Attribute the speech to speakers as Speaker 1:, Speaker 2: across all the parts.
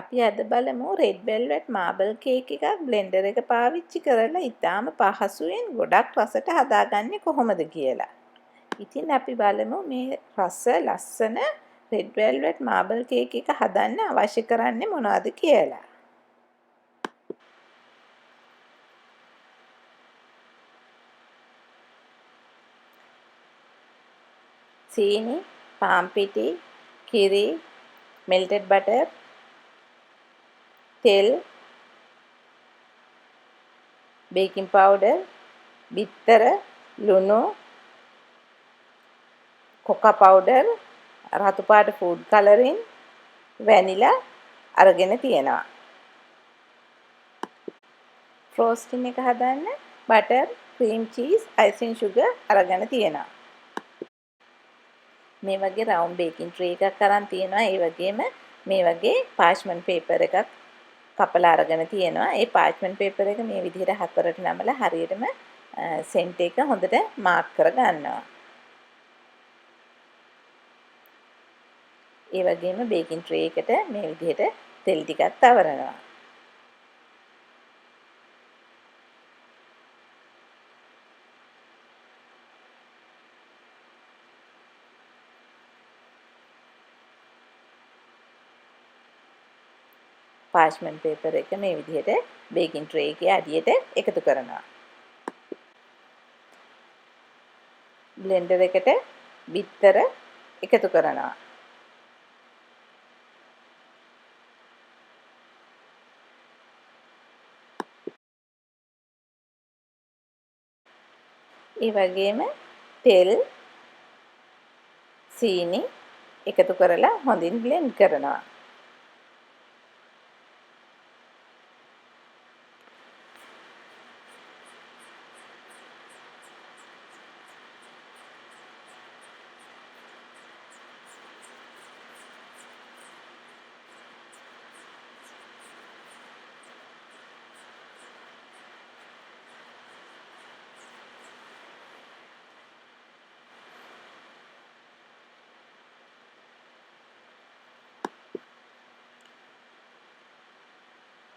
Speaker 1: අපි අද බලමු රෙඩ් වෙල්වෙට් මාබල් කේක් එකක් බ්ලෙන්ඩර් එක පාවිච්චි කරලා ඉතාම පහසුවෙන් ගොඩක් රසට හදාගන්නේ කොහොමද කියලා. ඉතින් අපි බලමු මේ ලස්සන රෙඩ් වෙල්වෙට් මාබල් කේක් එක හදන්න අවශ්‍ය කරන්නේ මොනවද කියලා. සීනි, පාන් පිටි, කිරි, melted butter, තෙල්, baking powder, බිත්තර, ලුණු, කොකා පවුඩර්, රතු පාට ෆුඩ් කලරින්, වැනිලා අරගෙන තියෙනවා. ෆ්‍රෝස්ටින් එක හදන්න butter, cream cheese, icing sugar අරගෙන තියෙනවා. මේ වගේ රවුන්ඩ් බේකින් ට්‍රේ එකක් අරන් තියෙනවා. ඒ වගේම මේ වගේ පාර්ච්මන්ට් පේපර් එකක් කපලා අරගෙන තියෙනවා. ඒ පාර්ච්මන්ට් පේපර් එක මේ විදිහට හතරට නමලා හරියටම සෙන්ටර් එක හොඳට මාර්ක් කර ගන්නවා. ඒ වගේම බේකින් ට්‍රේ එකට මේ විදිහට තෙල් ටිකක් තවරනවා. පාර්ච්මන්ට් පේපර් එක මේ විදිහට බේකින් ට්‍රේ එකේ අඩියට එකතු කරනවා. බ්ලෙන්ඩර් එකට බිත්තර එකතු කරනවා. ඒ වගේම තෙල්, සීනි එකතු කරලා හොඳින් බ්ලෙන්ඩ් කරනවා.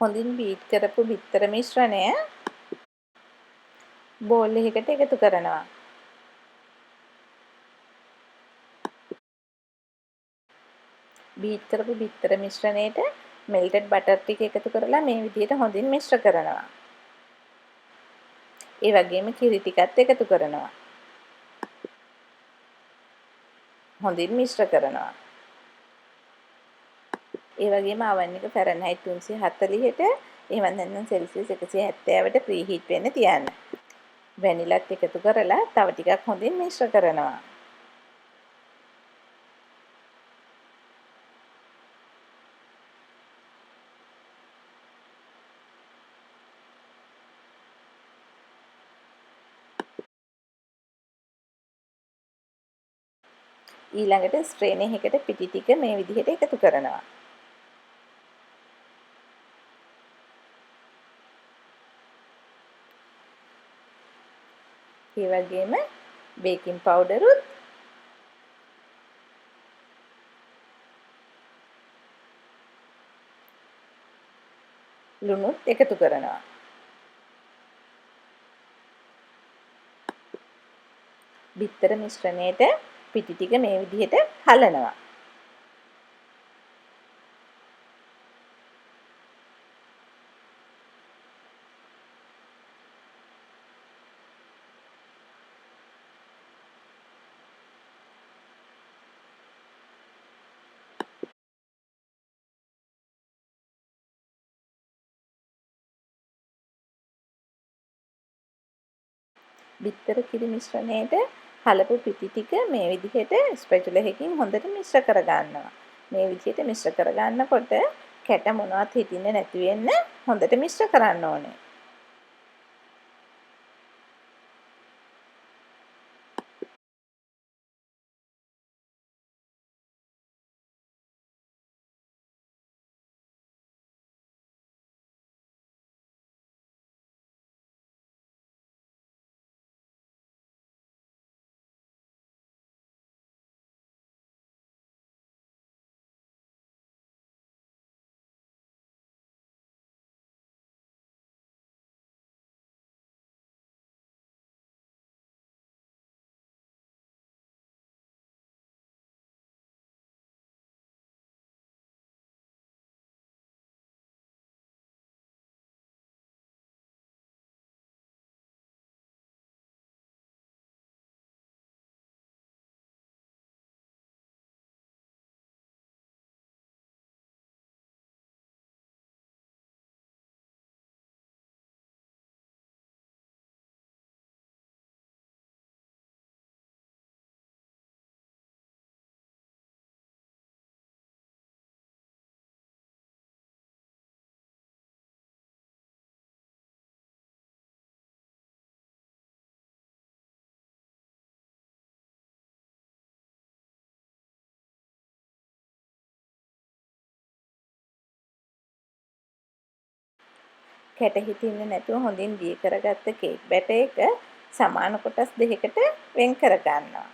Speaker 1: හොඳින් බීට් කරපු බිත්තර මිශ්‍රණය බෝල් එකකට එකතු කරනවා. බීට් කරපු බිත්තර මිශ්‍රණයට මෙල්ටඩ් බටර් ටික එකතු කරලා මේ විදිහට හොඳින් මිශ්‍ර කරනවා. ඒ වගේම කිරි ටිකත් එකතු කරනවා. හොඳින් මිශ්‍ර කරනවා. ඒ වගේම oven එක ෆැරන්හයිට් 340ට එහෙම නැත්නම් සෙල්සියස් 170ට ප්‍රීහීට් වෙන්න තියන්න. වැනිලත් එකතු කරලා තව ටිකක් හොඳින් මිශ්‍ර කරනවා. ඊළඟට ස්ට්‍රේනර් එකකට පිටි ටික මේ විදිහට එකතු කරනවා. ඒ වගේම බේකින් පවුඩරුත් ලුණුත් එකතු කරනවා. බිත්තර මිශ්‍රණයට පිටි ටික මේ විදිහට හලනවා. බිත්තර කිරි මිශ්‍රණයට හලපු පිටි ටික මේ විදිහට ස්පැචුලා එකකින් හොඳට මිශ්‍ර කර ගන්නවා. මේ විදිහට මිශ්‍ර කර ගන්නකොට කැට මොනවත් හිටින්නේ නැති වෙන්න හොඳට මිශ්‍ර කරන්න ඕනේ. කැට හිටින්නේ නැතුව හොඳින් දී කරගත්ත කේක් බැටර් එක සමාන කොටස් දෙකකට වෙන් කර ගන්නවා.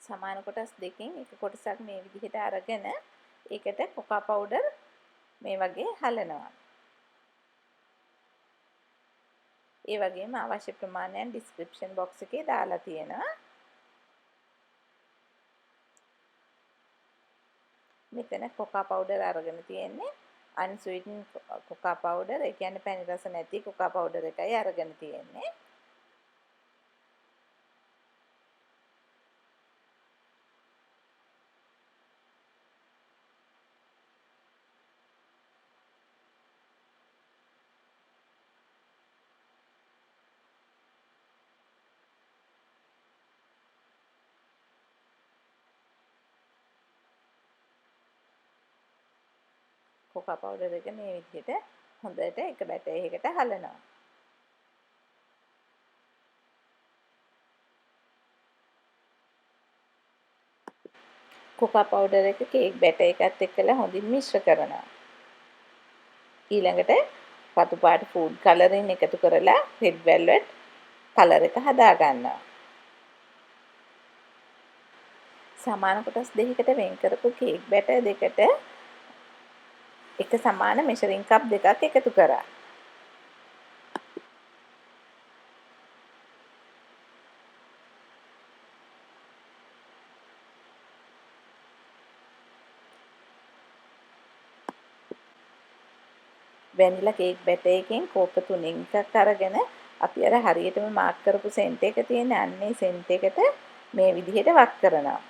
Speaker 1: සමාන කොටස් දෙකෙන් එක කොටසක් මේ විදිහට අරගෙන ඒකට කොකා පවුඩර් මේ වගේ හලනවා. ඒ වගේම අවශ්‍ය ප්‍රමාණයන් ඩිස්ක්‍රිප්ෂන් බොක්ස් එකේ දාලා තියෙනවා. මෙතන කොකා පවුඩර් අරගෙන තියෙන්නේ unsweetened කොකා පවුඩර්. ඒ කියන්නේ පැණි රස නැති කොකා පවුඩර් එකයි අරගෙන තියෙන්නේ. කොකා පවුඩර් එක මේ විදිහට හොඳට එක බැටර් එකකට හලනවා. කොකා පවුඩර් එක කේක් බැටර් එකත් එක්කලා හොඳින් මිශ්‍ර කරනවා. ඊළඟට රතු පාට ෆුඩ් කලරින් එකතු කරලා රෙඩ් වෙල්වෙට් කලර් එක හදා ගන්නවා. සමාන කොටස් දෙකකට වෙන් කරපු කේක් බැටර් දෙකට එක සමාන මෙෂරින් කප් දෙකක් එකතු කරා. වැනිලා කේක් බැටර් එකෙන් කෝප 3 එකක් අරගෙන අපි අර හරියටම මාක් කරපු සෙන්ට් එක තියෙන අන්නේ සෙන්ට් එකට මේ විදිහට වක් කරනවා.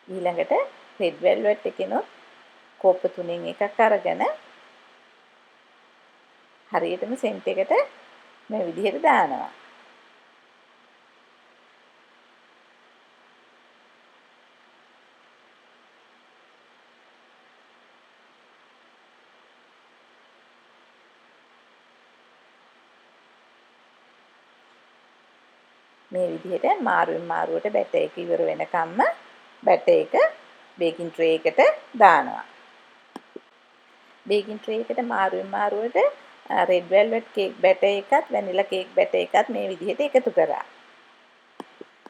Speaker 1: ඊළඟට රෙඩ් වෙල්වෙට් එකෙනොත් කෝප 3 එකක් අරගෙන හරියටම සෙන්ට් එකට මේ විදිහට දානවා. මේ විදිහට මාරුවෙන් මාරුවට බැටර් එක ඉවර වෙනකම්ම බැටර් එක බේකින් ට්‍රේ එකට දානවා. බේකින් ට්‍රේ එකට මාරුවෙන් මාරුවට රෙඩ් වෙල්වෙට් කේක් බැටර් එකත් වැනිලා කේක් බැටර් එකත් මේ විදිහට එකතු කරා.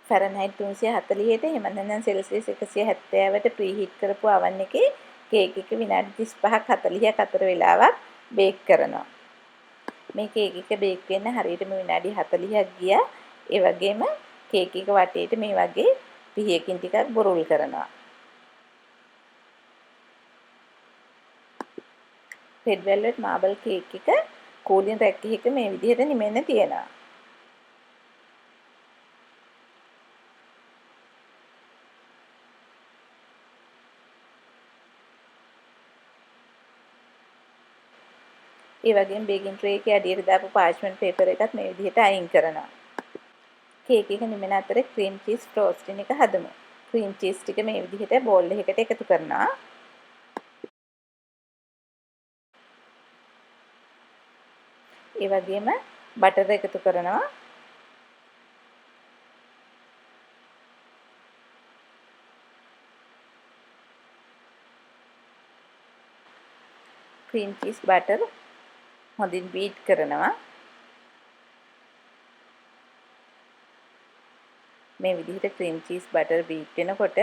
Speaker 1: ෆැරන්හයිට් 340ට එහෙම නැත්නම් සෙල්සියස් 170ට ප්‍රීහීට් කරපු oven එකේ කේක් එක විනාඩි 35ක් 40ක් අතර වෙලාවක් බේක් කරනවා. මේ කේක් එක බේක් වෙන්න හරියටම විනාඩි 40ක් ගියා. ඒ වගේම කේක් එක වටේට මේ වගේ පිහියකින් ටිකක් බුරුල් කරනවා. රෙඩ් වෙල්වෙට් මාබල් කේක් එක කූලින් රැක් එකක මේ විදිහට නිමෙන්න තියෙනවා. ඒ වගේම බේකින් ට්‍රේ එකේ අඩියට දාපු පාර්ච්මන්ට් පේපර් එකත් මේ විදිහට අයින් කරනවා. කේක් එක නිමෙන අතරේ ක්‍රීම් චීස් ෆ්‍රෝස්ටින් එක හදමු. ක්‍රීම් චීස් ටික මේ විදිහට බෝල් එකකට එකතු කරනවා. ඒ වගේම බටර් එකතු කරනවා. ක්‍රීම් චීස් බටර් හොඳින් බීට් කරනවා. මේ විදිහට ක්‍රීම් චීස් බටර් බීට් වෙනකොට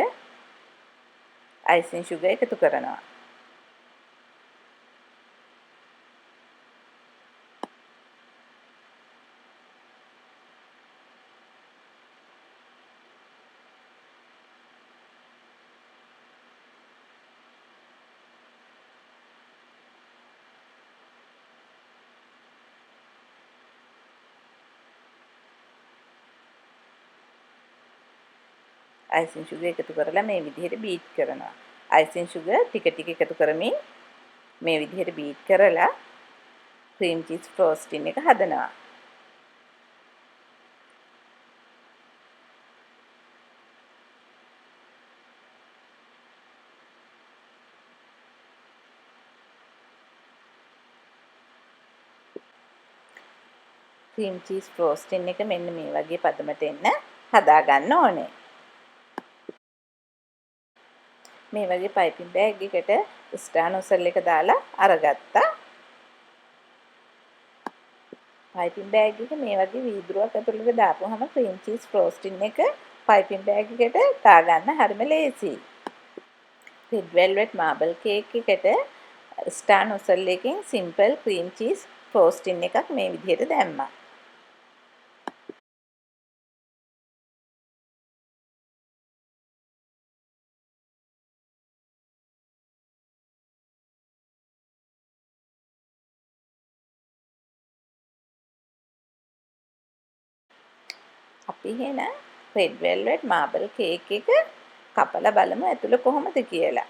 Speaker 1: අයිසින් සුගර් එකතු කරනවා. අයිසින් සුගර් එකතු කරලා මේ විදිහට බීට් කරනවා. අයිසින් සුගර් ටික ටික එකතු කරමින් මේ විදිහට බීට් කරලා ක්‍රීම් චීස් ෆ්‍රෝස්ටින් එක හදනවා. ක්‍රීම් චීස් ෆ්‍රෝස්ටින් එක මෙන්න මේ වගේ පදමට එන්න හදා ගන්න ඕනේ. මේ වගේ පයිපින් බෑග් එකට ස්ටා නොසල් එක දාලා අරගත්තා. පයිපින් බෑග් එක මේ වගේ වීදුරුවක් ඇතුළට දාපුවහම ක්‍රීම් චීස් ෆ්‍රෝස්ටින් එක පයිපින් බෑග් එකට දාගන්න හරිම ලේසියි. රෙඩ් වෙල්වෙට් මාබල් කේක් එකට ස්ටා නොසල් එකකින් සිම්පල් ක්‍රීම් චීස් ෆ්‍රෝස්ටින් එකක් මේ විදිහට දැම්මා. අපි එහෙනම් රෙඩ් වෙල්වෙට් මාබල් කේක් එක කපලා බලමු ඇතුළ කොහොමද කියලා.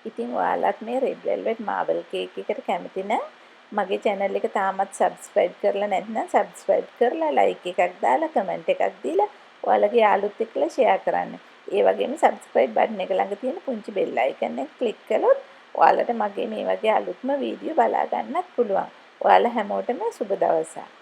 Speaker 1: ඉතින් ඔයාලත් මේ රෙඩ් වෙල්වෙට් මාබල් කේක් එකට කැමති නම් මගේ channel එක තාමත් subscribe කරලා නැත්නම් subscribe කරලා like එකක් දාලා comment එකක් දීලා ඔයාලගේ යාළුවොත් එක්කලා share කරන්න. ඒ වගේම subscribe button එක ළඟ තියෙන පුංචි bell icon එක click කළොත් ඔයාලට මගේ මේ වගේ අලුත්ම වීඩියෝ බලා ගන්නත් පුළුවන්. ඔයාලා හැමෝටම සුබ දවසක්.